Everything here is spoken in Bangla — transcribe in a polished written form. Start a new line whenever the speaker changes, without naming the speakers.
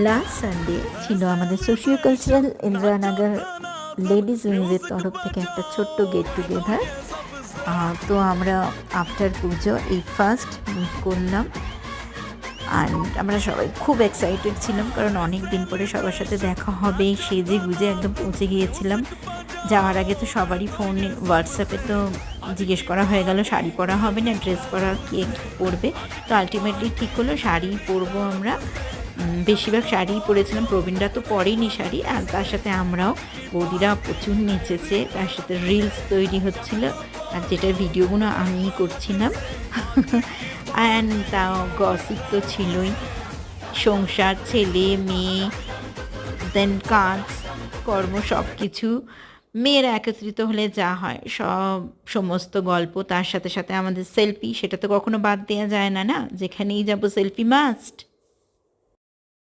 লাস্ট সানডে ছিল আমাদের সোশিও কালচারাল ইন্দিরানগর লেডিজ উইংসের তরফ থেকে একটা ছোট্ট গেট টুগেদার। তো আমরা আফটার পুজো এই ফার্স্ট মিট করলাম। অ্যান্ড আমরা সবাই খুব এক্সাইটেড ছিলাম, কারণ অনেক দিন পরে সবার সাথে দেখা হবে। সেজে গুজে একদম পৌঁছে গিয়েছিলাম। যাওয়ার আগে তো সবারই ফোন হোয়াটসঅ্যাপে তো জিজ্ঞেস করা হয়ে গেল শাড়ি পরা হবে না ড্রেস পরা, কে পরবে। তো আলটিমেটলি ঠিক হলো শাড়ি পরবো আমরা। বেশিরভাগ শাড়িই পরেছিলাম, প্রবীণরা তো পরেনি শাড়ি, আর তার সাথে আমরাও। বৌদিরা প্রচুর নেচেছে, তার সাথে রিলস তৈরি হচ্ছিল, আর যেটার ভিডিওগুলো আমিই করছিলাম। অ্যান্ড তাও গসিপ তো ছিলই, সংসার, ছেলে মেয়ে, দেন কাজ কর্ম সব কিছু। মেয়েরা একত্রিত হলে যা হয় সমস্ত গল্প, তার সাথে সাথে আমাদের সেলফি, সেটা তো কখনো বাদ দেওয়া যায় না, না যেখানেই যাবো সেলফি মাস্ট।